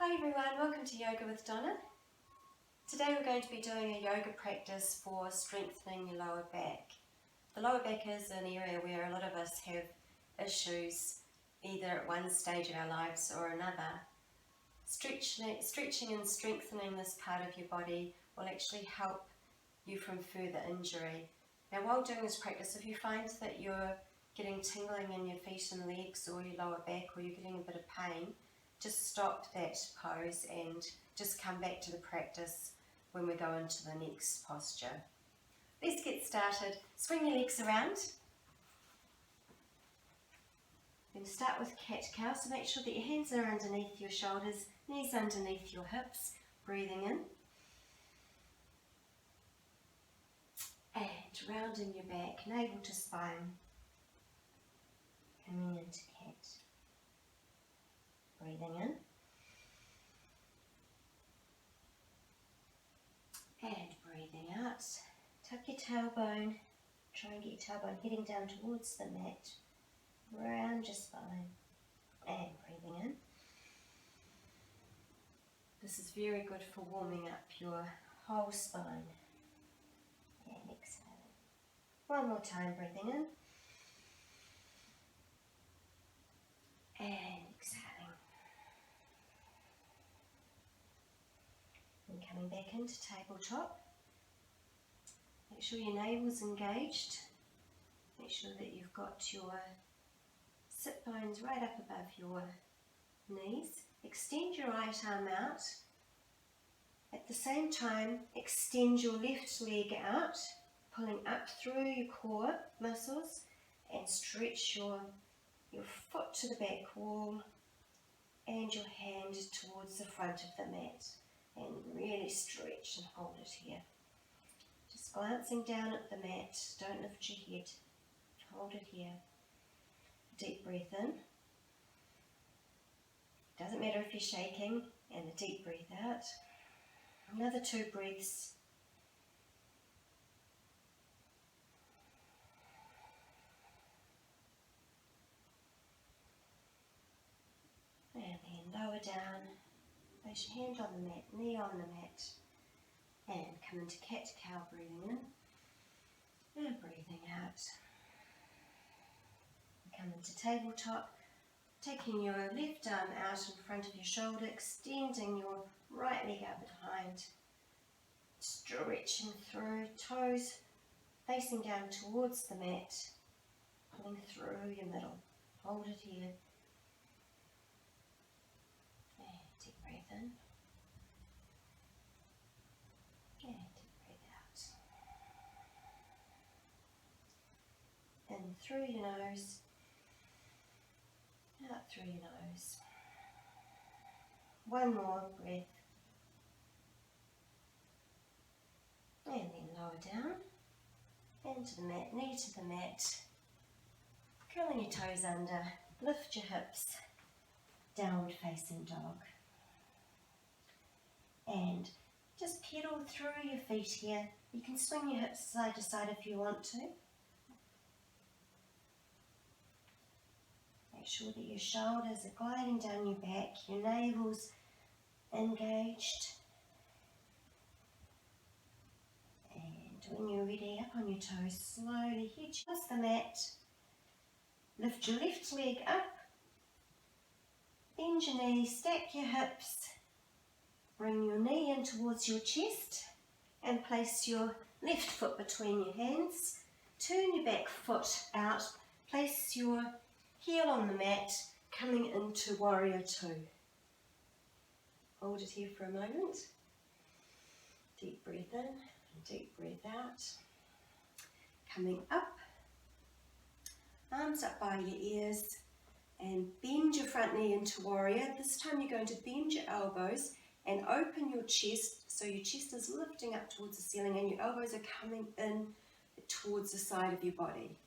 Hi everyone, welcome to Yoga with Donna. Today we're going to be doing a yoga practice for strengthening your lower back. The lower back is an area where a lot of us have issues either at one stage of our lives or another. Stretching and strengthening this part of your body will actually help you from further injury. Now while doing this practice, if you find that you're getting tingling in your feet and legs or your lower back, or you're getting a bit of pain, just stop that pose and just come back to the practice when we go into the next posture. Let's get started. Swing your legs around. Then start with cat-cow, so make sure that your hands are underneath your shoulders, knees underneath your hips, breathing in. And rounding your back, navel to spine. Coming into cat. Breathing in. And breathing out. Tuck your tailbone. Try and get your tailbone heading down towards the mat. Round your spine. And breathing in. This is very good for warming up your whole spine. And exhaling. One more time, breathing in. And exhaling. And coming back into tabletop. Make sure your navel's engaged. Make sure that you've got your sit bones right up above your knees. Extend your right arm out. At the same time, extend your left leg out, pulling up through your core muscles, and stretch your foot to the back wall and your hand towards the front of the mat. And really stretch and hold it here. Just glancing down at the mat, don't lift your head. Hold it here. Deep breath in. Doesn't matter if you're shaking, and a deep breath out. Another 2 breaths. And then lower down. Place your hand on the mat, knee on the mat. And come into cat-cow, breathing in. And breathing out. Come into tabletop. Taking your left arm out in front of your shoulder, extending your right leg out behind, stretching through, toes facing down towards the mat, pulling through your middle. Hold it here. And deep breath in. And deep breath out. In through your nose. Out through your nose. One more breath. And then lower down. Into the mat, knee to the mat. Curling your toes under. Lift your hips. Downward facing dog. And just pedal through your feet here. You can swing your hips side to side if you want to. Make sure that your shoulders are gliding down your back, your navel's engaged. And when you're ready, up on your toes, slowly head towards the mat. Lift your left leg up. Bend your knee, stack your hips. Bring your knee in towards your chest and place your left foot between your hands. Turn your back foot out. Place your heel on the mat, coming into warrior 2. Hold it here for a moment. Deep breath in and deep breath out. Coming up, arms up by your ears, and bend your front knee into warrior. This time you're going to bend your elbows and open your chest, so your chest is lifting up towards the ceiling and your elbows are coming in towards the side of your body.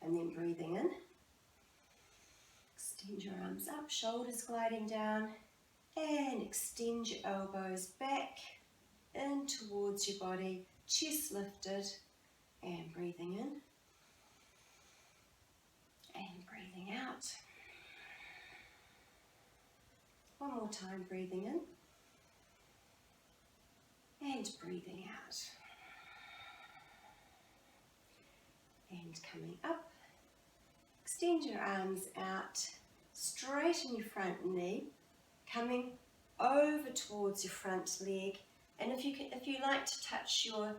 And then breathing in. Extend your arms up, shoulders gliding down, and extend your elbows back in towards your body, chest lifted, and breathing in, and breathing out. One One more time, breathing in and breathing out. And coming up, extend your arms out, straighten your front knee, coming over towards your front leg. And if you like to touch your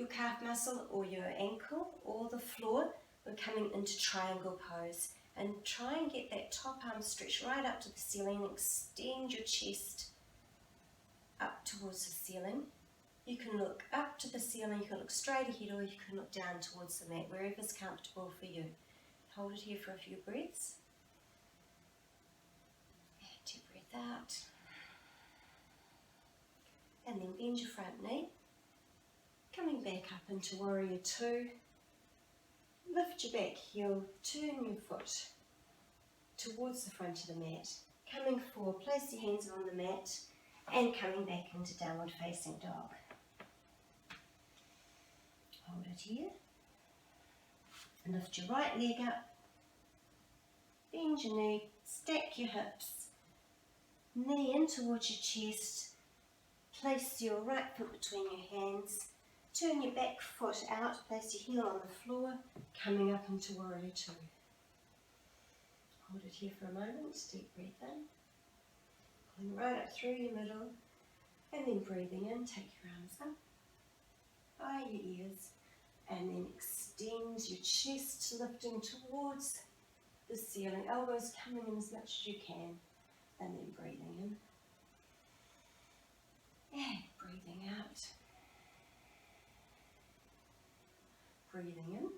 calf muscle or your ankle or the floor, we're coming into triangle pose. And try and get that top arm stretched right up to the ceiling. Extend your chest up towards the ceiling. You can look up to the ceiling, you can look straight ahead, or you can look down towards the mat, wherever's comfortable for you. Hold it here for a few breaths. And deep breath out. And then bend your front knee. Coming back up into warrior two. Lift your back heel, turn your foot towards the front of the mat. Coming forward, place your hands on the mat and coming back into downward facing dog. Hold it here. Lift your right leg up. Bend your knee, stack your hips. Knee in towards your chest. Place your right foot between your hands. Turn your back foot out, place your heel on the floor, coming up into warrior two. Hold it here for a moment, deep breath in. Pulling right up through your middle, and then breathing in, take your arms up by your ears, and then extend your chest, lifting towards the ceiling, elbows coming in as much as you can, and then breathing in, and breathing out. Breathing in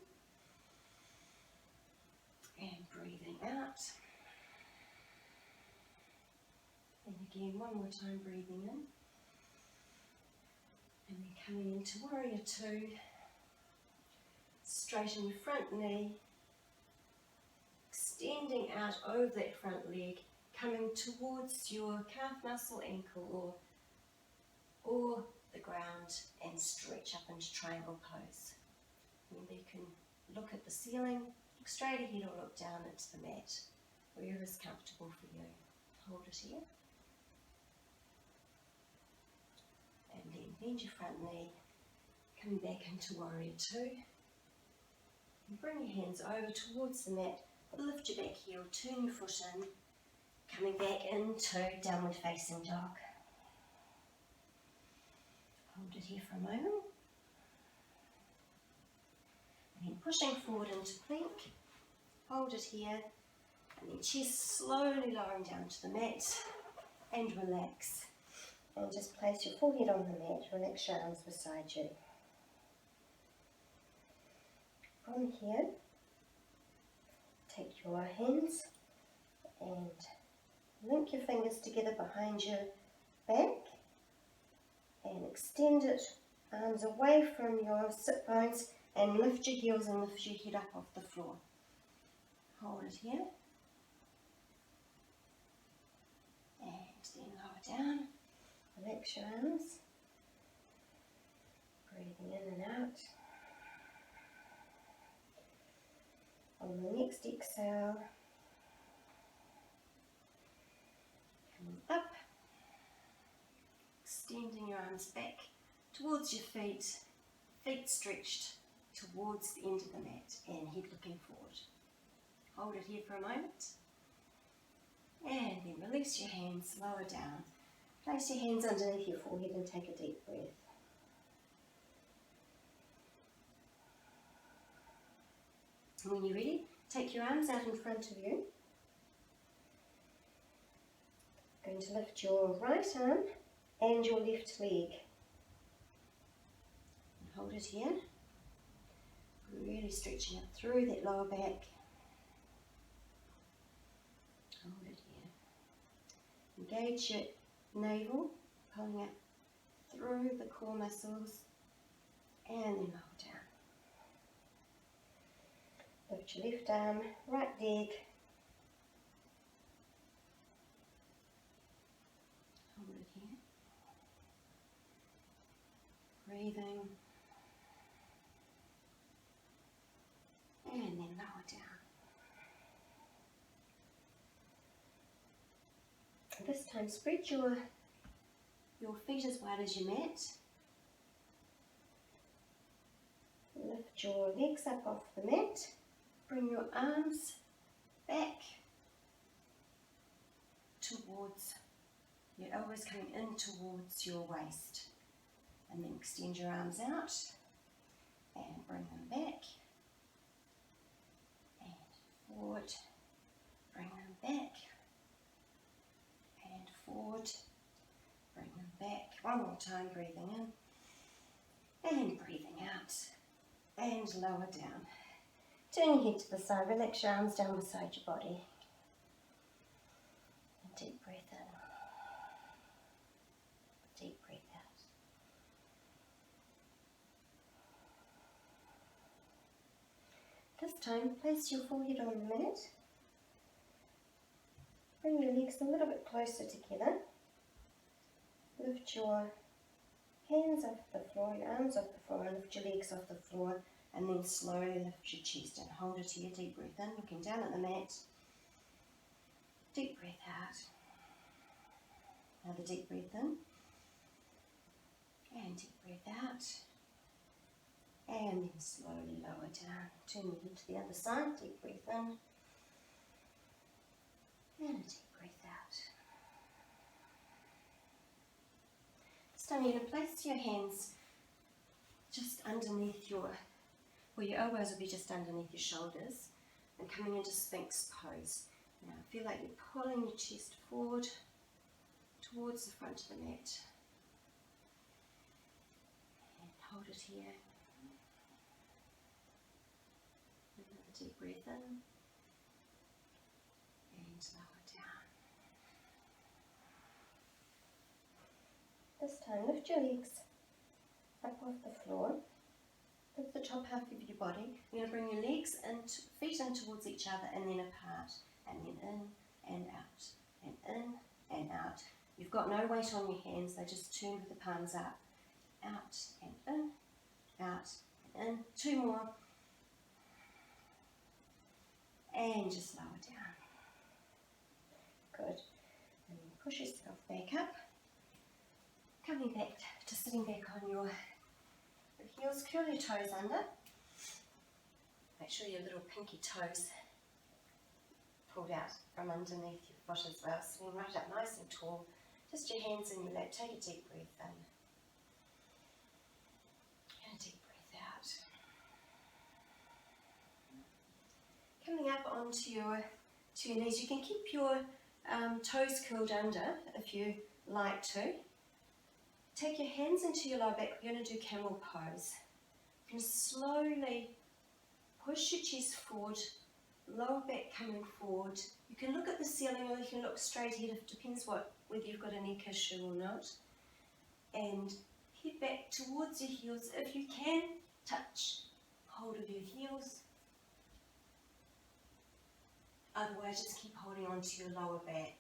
and breathing out. And again, one more time, breathing in. And then coming into warrior two. Straighten your front knee. Extending out over that front leg. Coming towards your calf muscle, ankle, or the ground, and stretch up into triangle pose. Remember, you can look at the ceiling, look straight ahead or look down into the mat, wherever is comfortable for you. Hold it here. And then bend your front knee, coming back into warrior two. And bring your hands over towards the mat, lift your back heel, turn your foot in, coming back into downward facing dog. Hold it here for a moment. And then pushing forward into plank, hold it here, and then chest slowly lowering down to the mat, and relax. And just place your forehead on the mat, relax your arms beside you. From here, take your hands and link your fingers together behind your back, and extend it, arms away from your sit bones, and lift your heels and lift your head up off the floor. Hold it here. And then lower down. Relax your arms. Breathing in and out. On the next exhale, coming up. Extending your arms back towards your feet. Feet stretched towards the end of the mat and head looking forward. Hold it here for a moment. And then release your hands, lower down. Place your hands underneath your forehead and take a deep breath. And when you're ready, take your arms out in front of you. Going to lift your right arm and your left leg. And hold it here. Really stretching up through that lower back. Hold it here. Engage your navel, pulling up through the core muscles, and then hold down. Lift your left arm, right leg. Hold it here. Breathing. And then lower down. this time spread your feet as wide as your mat. Lift your legs up off the mat. Bring your arms back towards your elbows, coming in towards your waist. And then extend your arms out and bring them back and forward. Bring them back and forward. Bring them back. One more time, breathing in and breathing out. And lower down. Turn your head to the side, relax your arms down beside your body. And deep breath in. Deep breath out. This time, place your forehead on the mat. Bring your legs a little bit closer together. Lift your hands off the floor, your arms off the floor, and lift your legs off the floor, and then slowly lift your chest and hold it here. Deep breath in, looking down at the mat. Deep breath out. Another deep breath in. And deep breath out. And then slowly lower down. Turn your head to the other side. Deep breath in. And a deep breath out. This time you're going to place your hands just underneath where your elbows will be just underneath your shoulders, and coming into Sphinx pose. Now feel like you're pulling your chest forward towards the front of the mat. And hold it here. Another deep breath in. And lower down. This time lift your legs up off the floor. Lift the top half of your body. You're going to bring your legs and feet in towards each other, and then apart, and then in and out, and in and out. You've got no weight on your hands, they just turn with the palms up. Out and in, out and in. Two more. And just lower down. Good. And then push yourself back up. Coming back to sitting back on your heels, curl your toes under. Make sure your little pinky toes pulled out from underneath your foot as well. Sitting right up nice and tall. Just your hands in your lap. Take a deep breath in. And a deep breath out. Coming up onto your knees. You can keep your toes curled under if you like to. Take your hands into your lower back. We're going to do camel pose. You can slowly push your chest forward, lower back coming forward. You can look at the ceiling or you can look straight ahead. It depends whether you've got a neck issue or not. And head back towards your heels. If you can, touch hold of your heels. Otherwise, just keep holding on to your lower back.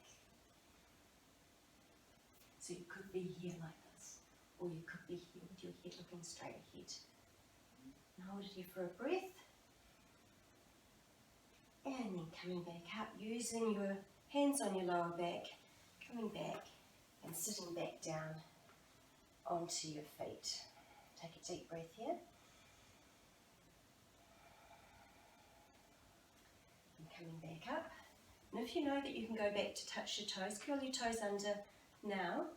So you could be here like this, or you could be here with your head looking straight ahead. And hold it here for a breath. And then coming back up, using your hands on your lower back, coming back and sitting back down onto your feet. Take a deep breath here. And coming back up. And if you know that you can go back to touch your toes, curl your toes under now.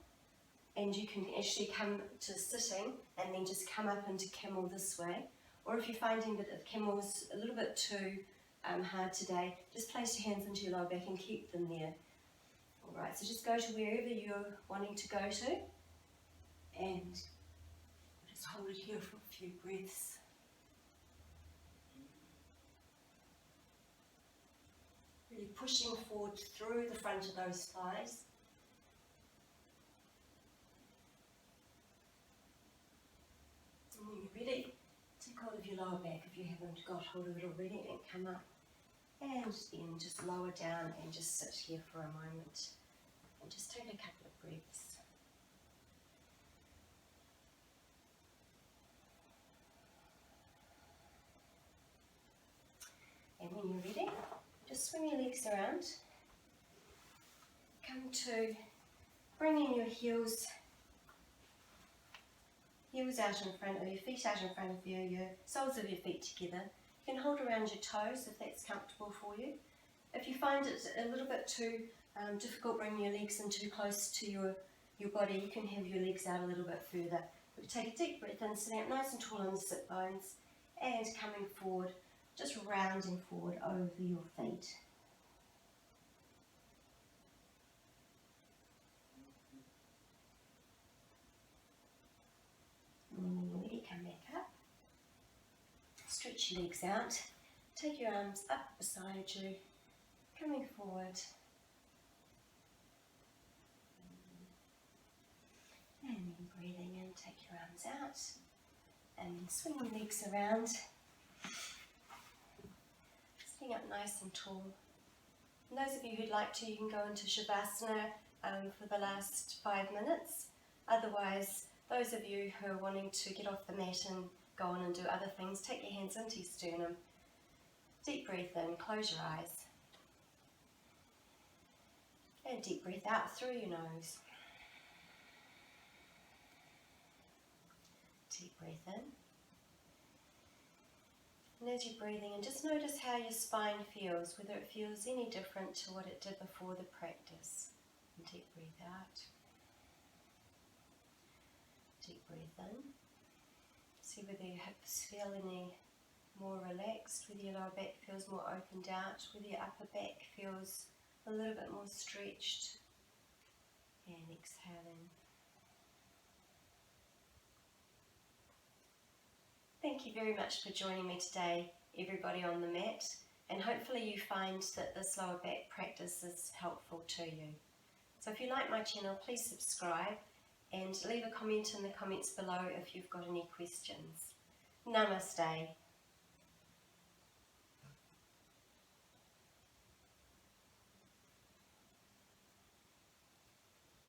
And you can actually come to sitting and then just come up into camel this way. Or if you're finding that the camel is a little bit too hard today, just place your hands into your lower back and keep them there. Alright, so just go to wherever you're wanting to go to, and just hold it here for a few breaths. Really pushing forward through the front of those thighs. And when you're ready, take hold of your lower back if you haven't got hold of it already, and come up. And then just lower down and just sit here for a moment. And just take a couple of breaths. And when you're ready, just swing your legs around. come to bringing your heels out in front of your feet, out in front of you, your soles of your feet together. You can hold around your toes if that's comfortable for you. If you find it a little bit too difficult bringing your legs in too close to your body, you can have your legs out a little bit further. But take a deep breath in, sitting up nice and tall on the sit bones, and coming forward, just rounding forward over your feet. And when you're ready, come back up. Stretch your legs out. Take your arms up beside you, coming forward. And then breathing in, take your arms out. And then swing your legs around. Sitting up nice and tall. And those of you who'd like to, you can go into Shavasana for the last 5 minutes. Otherwise, those of you who are wanting to get off the mat and go on and do other things, take your hands into your sternum. Deep breath in, close your eyes. And deep breath out through your nose. Deep breath in. And as you're breathing in, just notice how your spine feels, whether it feels any different to what it did before the practice. And deep breath out. Deep breath in. See whether your hips feel any more relaxed, whether your lower back feels more opened out, whether your upper back feels a little bit more stretched. And exhaling. Thank you very much for joining me today, everybody on the mat, and hopefully you find that this lower back practice is helpful to you. So if you like my channel, please subscribe and leave a comment in the comments below if you've got any questions. Namaste.